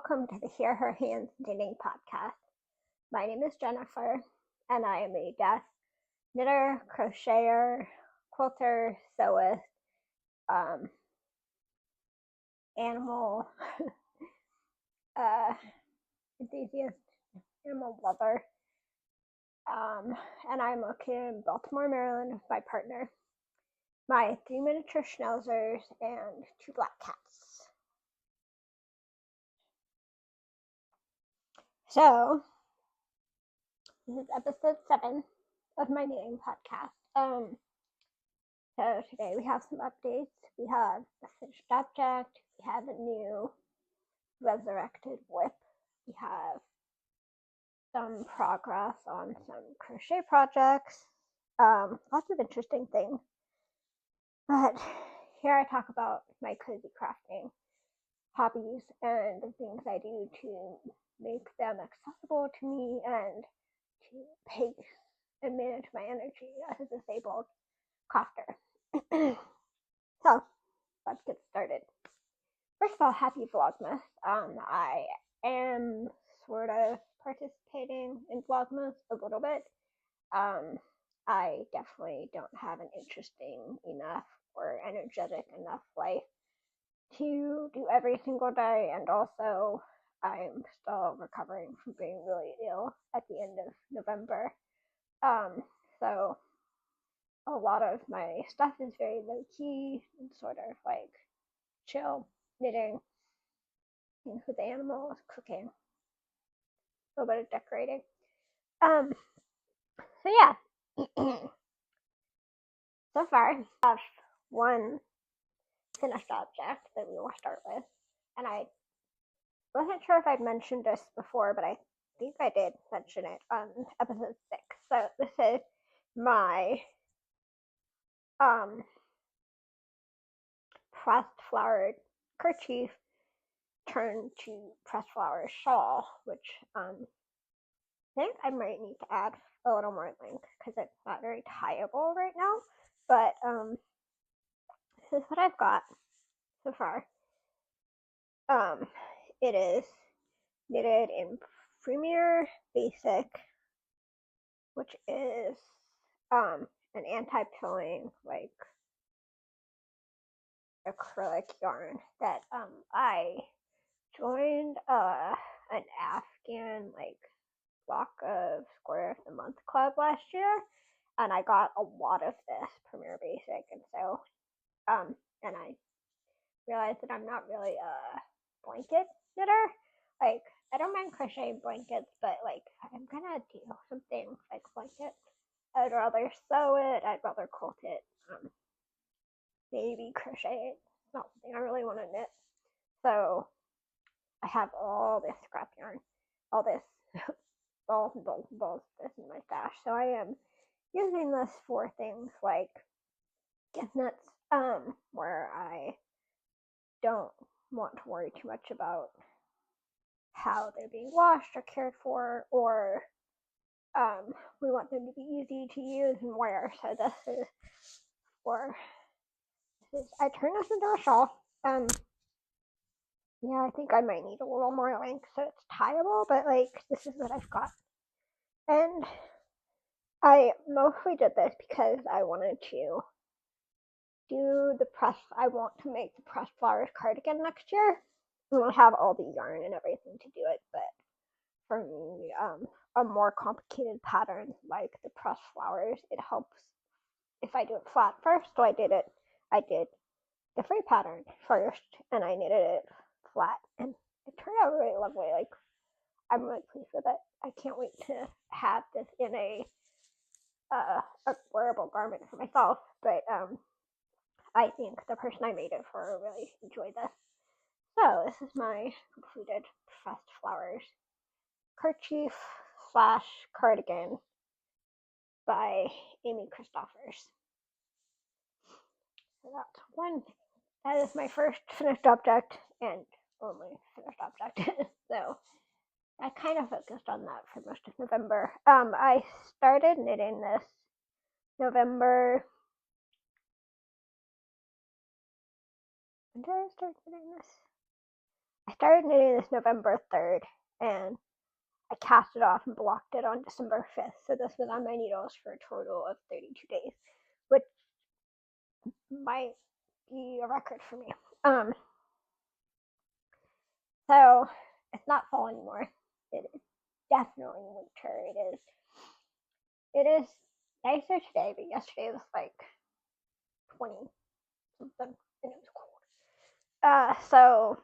welcome to the Hear Her Hands Knitting Podcast. My name is Jennifer, and I am a deaf knitter, crocheter, quilter, sewist, animal enthusiast, animal lover, and I'm located in Baltimore, Maryland with my partner, my 3 miniature schnauzers, and 2 black cats. So, this is episode 7 of my knitting podcast. So today we have some updates. We have a finished object. We have a new resurrected WIP. We have some progress on some crochet projects. Lots of interesting things. But here I talk about my cozy crafting hobbies and the things I do to make them accessible to me and to pace and manage my energy as a disabled crafter. So, let's get started. First of all, happy Vlogmas. I am sort of participating in Vlogmas a little bit. I definitely don't have an interesting enough or energetic enough life to do every single day, and also I'm still recovering from being really ill at the end of November. So a lot of my stuff is very low key and sort of like chill, knitting, things with animals, cooking, a little bit of decorating. So yeah. So far, I have one finished object that we will start with, and I wasn't sure if I'd mentioned this before, but I think I did mention it on episode 6. So this is my pressed flowered kerchief turned to pressed flower shawl, which I think I might need to add a little more length because it's not very tieable right now. But this is what I've got so far. It is knitted in Premier Basic, which is an anti-pilling like acrylic yarn that I joined an Afghan like block of Square of the Month club last year, and I got a lot of this Premier Basic, and so and I realized that I'm not really a blanket knitter. Like, I don't mind crocheting blankets, but like I'm gonna do something like blanket, I'd rather sew it, I'd rather quilt it, maybe crochet it. It's not something I really want to knit. So I have all this scrap yarn, all this balls and balls and balls of this in my stash. So I am using this for things like gift knits, where I don't want to worry too much about how they're being washed or cared for, or we want them to be easy to use and wear. So this is I turned this into a shawl. Yeah, I think I might need a little more length so it's tieable, but like this is what I've got. And I mostly did this because I wanted to do the press. I want to make the pressed flowers cardigan next year. We'll have all the yarn and everything to do it, but for me, a more complicated pattern like the pressed flowers, it helps if I do it flat first. So I did the free pattern first, and I knitted it flat, and it turned out really lovely. Like, I'm really pleased with it. I can't wait to have this in a wearable garment for myself, but I think the person I made it for really enjoyed this. So this is my completed pressed flowers kerchief / cardigan by Amy Christoffers. So that's one thing. That is my first finished object and only finished object. So I kind of focused on that for most of November. I started knitting this November. When did I start knitting this? I started knitting this November 3rd, and I cast it off and blocked it on December 5th. So this was on my needles for a total of 32 days, which might be a record for me. So it's not fall anymore. It is definitely winter. It is nicer today, but yesterday was like 20 something and it was cold. So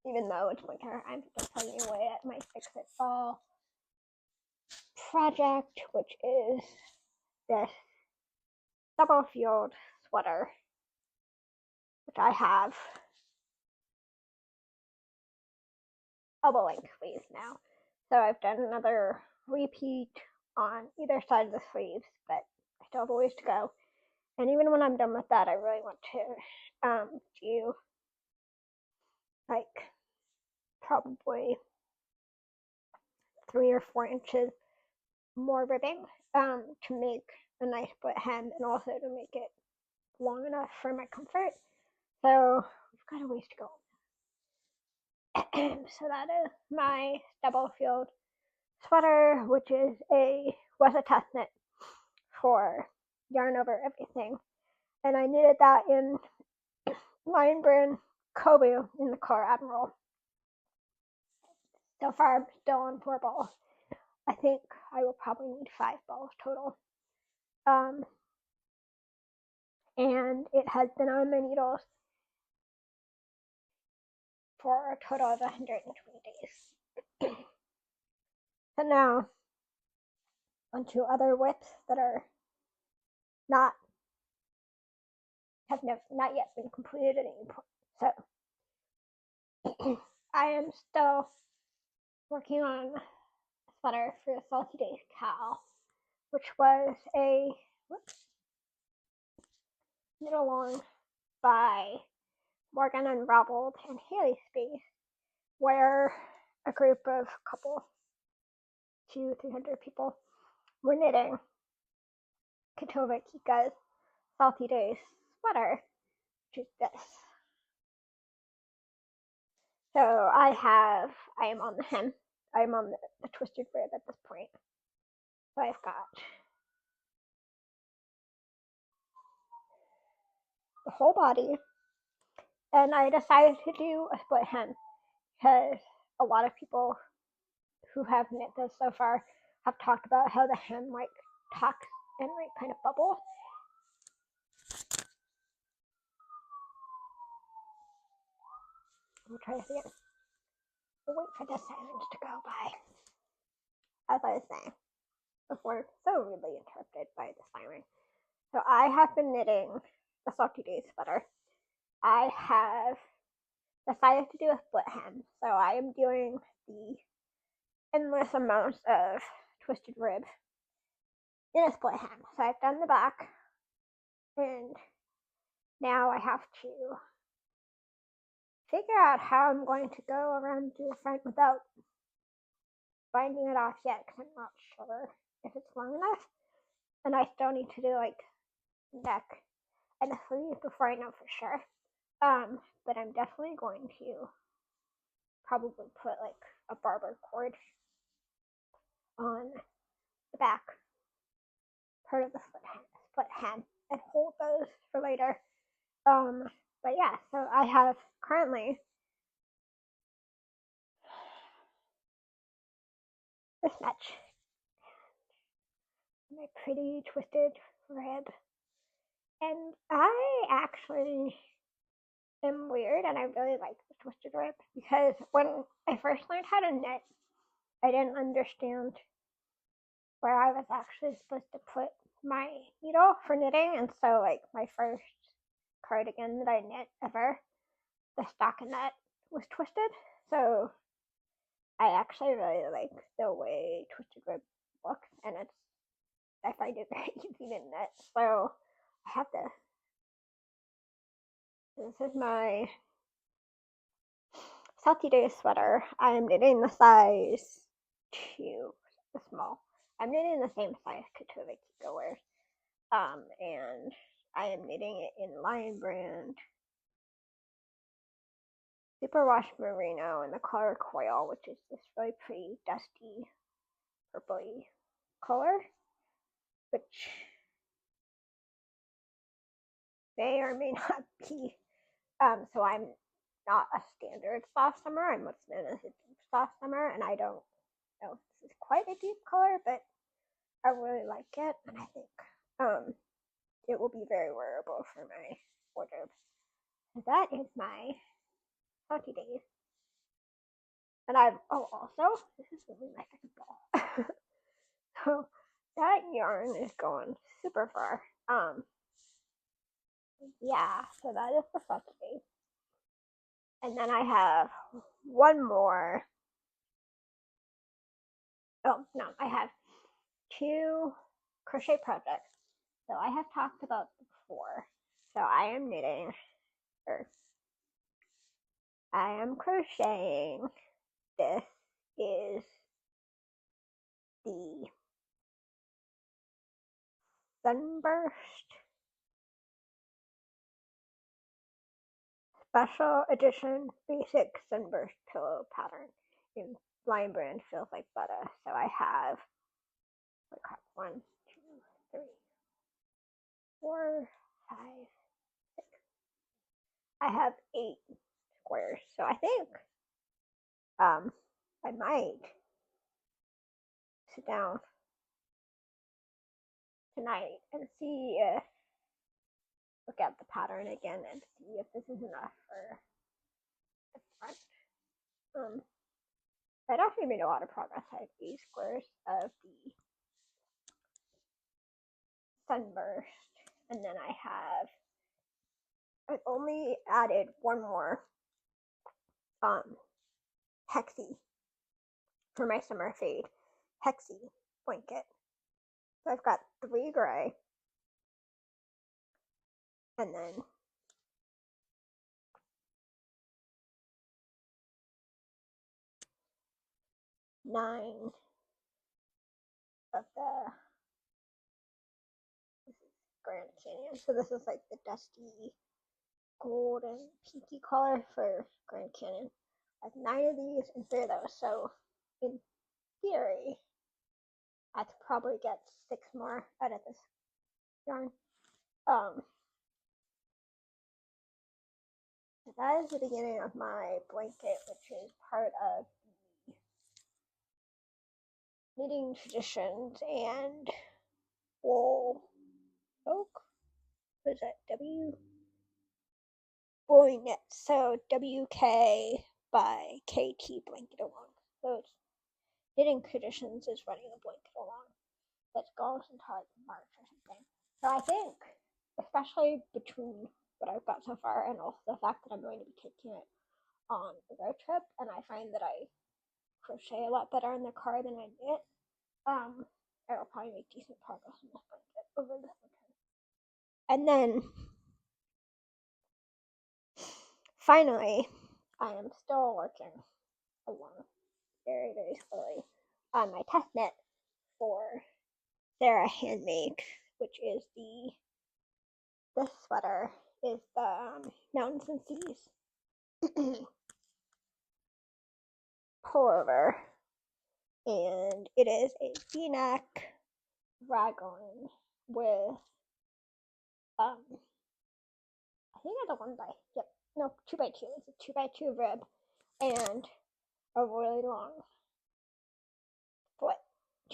even though it's winter, I'm still plugging away at my Fix It Fall project, which is this Stubblefield sweater, which I have elbow length sleeves now. So I've done another repeat on either side of the sleeves, but I still have a ways to go. And even when I'm done with that, I really want to do like probably 3 or 4 inches more ribbing to make a nice split hem and also to make it long enough for my comfort. So we've got a ways to go. So that is my Stubblefield sweater, which was a test knit for Yarn Over Everything, and I knitted that in Lion Brand Coboo in the color Admiral. So far, I'm still on 4 balls. I think I will probably need 5 balls total. And it has been on my needles for a total of 120 days. So now, onto other WIPs that are have not yet been completed at any point. So I am still working on a sweater for the Salty Days Cal, which was a knit along by Morgan Unraveled and Hayley Space, where a group of 200-300 people were knitting Katova Kika's Salty Days sweater, which is this. So I am on the hem. I'm on the twisted rib at this point. So I've got the whole body, and I decided to do a split hem because a lot of people who have knit this so far have talked about how the hem like tucks and like kind of bubbles. We'll try this again. We'll wait for the silence to go by. As I was saying before, so rudely interrupted by the siren. So I have been knitting the Salty Days sweater. I have decided to do a split hem. So I am doing the endless amounts of twisted rib in a split hem. So I've done the back, and now I have to figure out how I'm going to go around to the front without binding it off yet, because I'm not sure if it's long enough. And I still need to do like neck and the sleeve before I know for sure. But I'm definitely going to probably put like a barber cord on the back part of the split hem and hold those for later. But yeah, so I have currently this much. My pretty twisted rib. And I actually am weird, and I really like the twisted rib because when I first learned how to knit, I didn't understand where I was actually supposed to put my needle for knitting, and so like my first cardigan that I knit ever, the stockinette was twisted, so I actually really like the way twisted rib looks, and I find it very easy to knit. So I have this. This is my Salty Days sweater. I'm knitting the size 2, the small. I'm knitting the same size Katova Kika wears. And I am knitting it in Lion Brand Superwash Merino in the color Quail, which is this really pretty dusty purpley color, which may or may not be. So I'm not a standard soft summer. I'm what's known as a deep soft summer, and I don't know if this is quite a deep color, but I really like it, and I think it will be very wearable for my wardrobe. So that is my Salty Days. And also, this is really my second ball. So that yarn is going super far. Yeah, so that is the Salty Days. And then I have one more. Oh, no, I have two crochet projects. So I have talked about before. So I am knitting, or I am crocheting. This is the Sunburst Special Edition Basic Sunburst Pillow Pattern in Lion Brand Feels Like Butter. So I have, 1, 2, 3, 4, 5, 6. I have 8 squares. So I think I might sit down tonight and see if, look at the pattern again and see if this is enough for the front. I'd actually made a lot of progress. I have 8 squares of the Sunburst, and then I've only added one more hexie for my summer fade hexie blanket. So I've got 3 gray, and then 9 of the, this is Grand Canyon. So this is like the dusty golden pinky color for Grand Canyon. I have 9 of these and 3 of those. So in theory, I could probably get 6 more out of this yarn. So that is the beginning of my blanket, which is part of the knitting traditions and wool oak. What is that? Wooling Knit. So WK by KT Blanket Along. So it's knitting traditions is running a blanket along that goes until like March or something. So I think, especially between what I've got so far and also the fact that I'm going to be taking it on a road trip, and I find that I crochet a lot better in the car than I knit, I will probably make decent progress in this blanket over this winter. And then finally, I am still working along very, very slowly on my test knit for Sarah Handmade, which is this sweater is the Mountains and Seas pullover, and it is a V-neck raglan with I think it's a 2x2. It's a 2x2 rib and a really long foot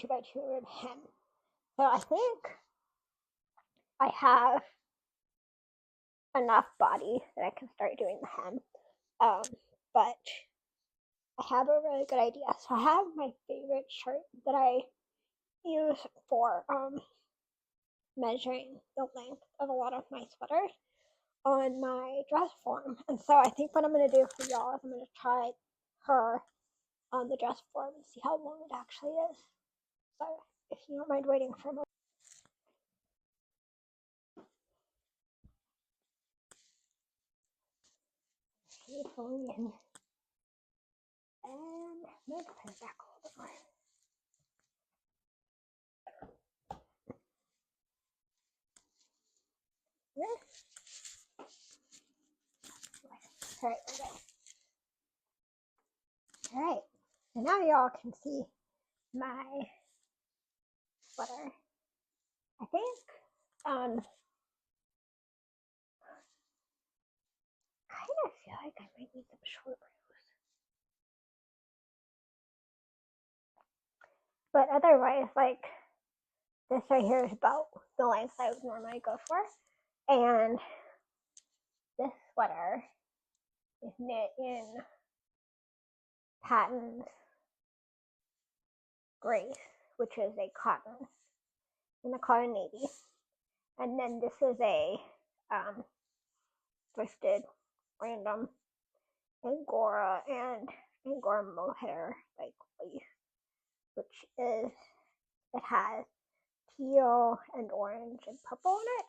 2x2 rib hem. So I think I have enough body that I can start doing the hem. But I have a really good idea. So I have my favorite shirt that I use for measuring the length of a lot of my sweaters on my dress form. And so I think what I'm going to do for y'all is I'm going to try her on the dress form and see how long it actually is. So if you don't mind waiting for a moment. She's going in. And maybe put it back a little bit more. Here. Alright, okay. Alright, so now y'all can see my sweater. I think, kind of feel like I might need some short rows. But otherwise, like, this right here is about the length I would normally go for. And this sweater is knit in Patent Grace, which is a cotton, in the color navy. And then this is a thrifted random Angora and Angora mohair like leaf, which is, it has teal and orange and purple in it.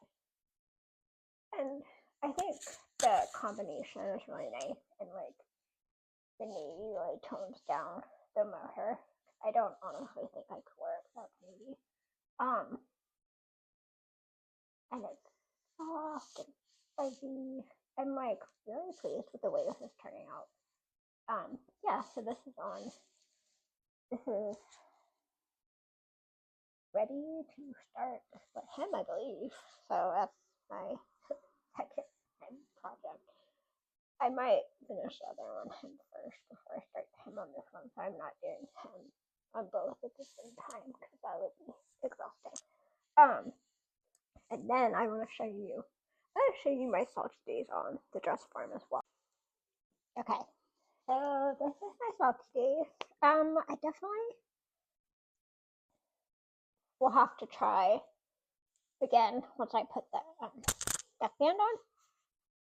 And I think the combination is really nice, and like the navy really tones down the mohair. I don't honestly think I could wear it without navy. And it's soft and fuzzy. I'm like really pleased with the way this is turning out. Yeah, so this is ready to start the split hem, I believe. So that's my second hem project. I might finish the other one hem first before I start the hem on this one, so I'm not doing hem on both at the same time because that would be exhausting. And then I'm going to show you my salty days on the dress form as well. Okay, so this is my salty days. I definitely will have to try again once I put the neckband on.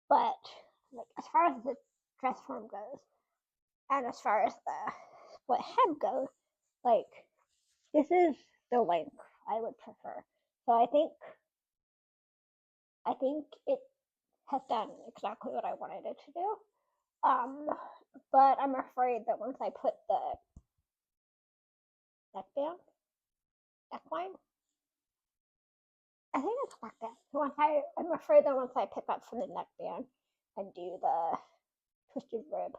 But like as far as the dress form goes, and as far as the split hem goes, like this is the length I would prefer. So I think it has done exactly what I wanted it to do. But I'm afraid that once I put the neckline, I think it's neckband. So I'm afraid that once I pick up from the neckband and do the twisted rib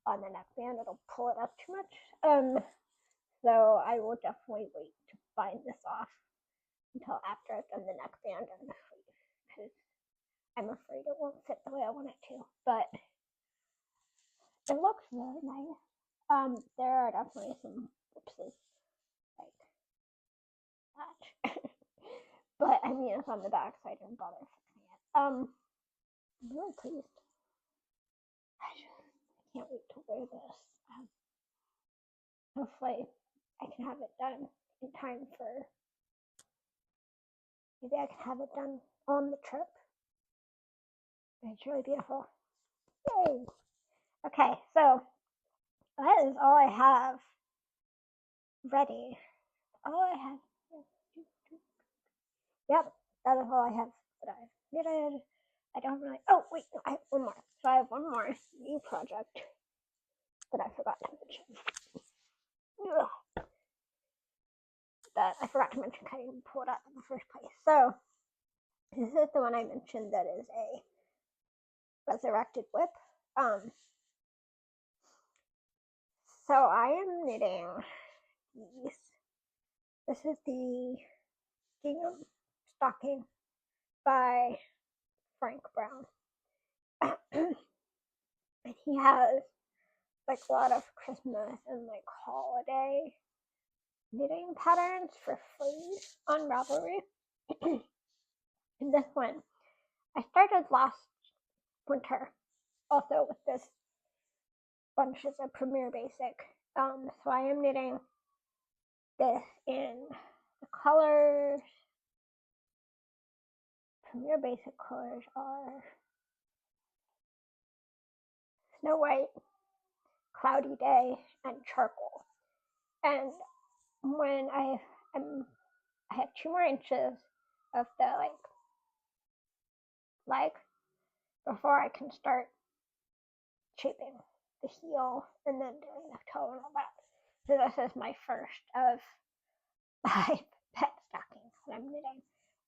on the neckband, it'll pull it up too much. So I will definitely wait to bind this off until after I've done the neckband and the sleeve, because I'm afraid it won't fit the way I want it to. But it looks really nice. There are definitely some whoopses like that. But I mean, it's on the back, so I didn't bother fixing it. I'm really pleased. I can't wait to wear this. Hopefully I can have it done in time for, maybe I can have it done on the trip. It's really beautiful. Yay! Okay, so that is all I have ready. All I have. Yep, that is all I have that I've knitted. I don't really. Oh wait, no, I have one more. So I have one more new project that I forgot to mention. That I forgot to mention. I didn't even pull it up in the first place. So this is the one I mentioned that is a resurrected whip. So I am knitting these. This is the gingham stocking by Frank Brown. And he has like a lot of Christmas and like holiday knitting patterns for free on Ravelry. And this one I started last winter also with this bunches of Premier Basic. So I am knitting this in the colors. Premier Basic colors are Snow White, Cloudy Day, and Charcoal. And when I have 2 more inches of the leg before I can start shaping the heel and then doing the toe and all that. So this is my first of 5 pet stockings that I'm knitting.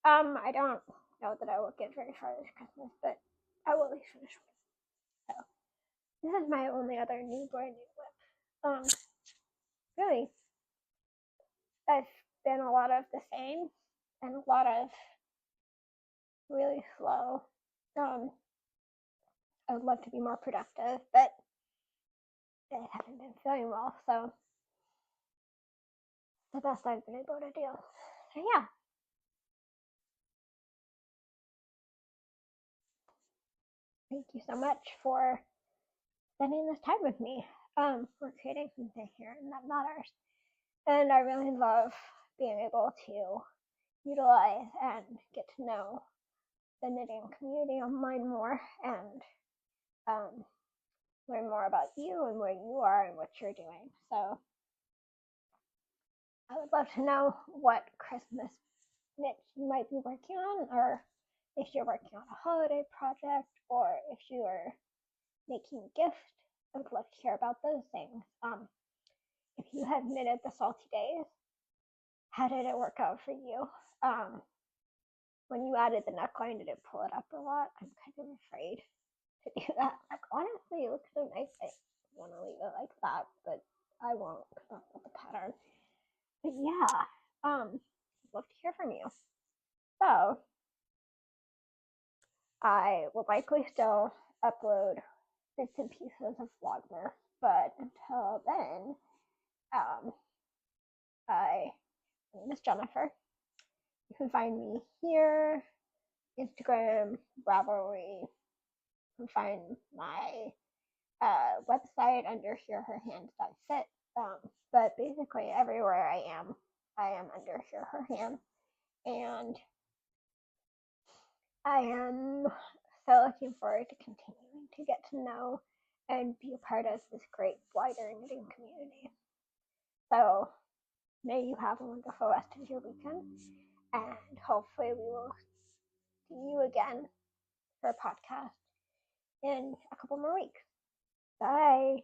I don't know that I will get very far this Christmas, but I will at least finish one. So this is my only other brand new whip really, it's been a lot of the same and a lot of really slow. I would love to be more productive, but I haven't been feeling well, so the best I've been able to do. So yeah. Thank you so much for spending this time with me. We're creating something here and that matters. And I really love being able to utilize and get to know the knitting community online more and learn more about you and where you are and what you're doing. So I would love to know what Christmas knit you might be working on, or if you're working on a holiday project, or if you are making a gift. I would love to hear about those things. If you have knitted the Salty Days, how did it work out for you? When you added the neckline, did it pull it up a lot? I'm kind of afraid to do that. Like, honestly, it looks so nice. I want to leave it like that, but I won't because that's not the pattern. But yeah, I'd love to hear from you. So I will likely still upload bits and pieces of Vlogmas, but until then, my name is Jennifer. You can find me here, Instagram, Ravelry. You can find my website under HearHerHands.fit. But basically, everywhere I am under HearHerHands. And I am so looking forward to continuing to get to know and be a part of this great wider knitting community. So may you have a wonderful rest of your weekend, and hopefully we will see you again for a podcast in a couple more weeks. Bye.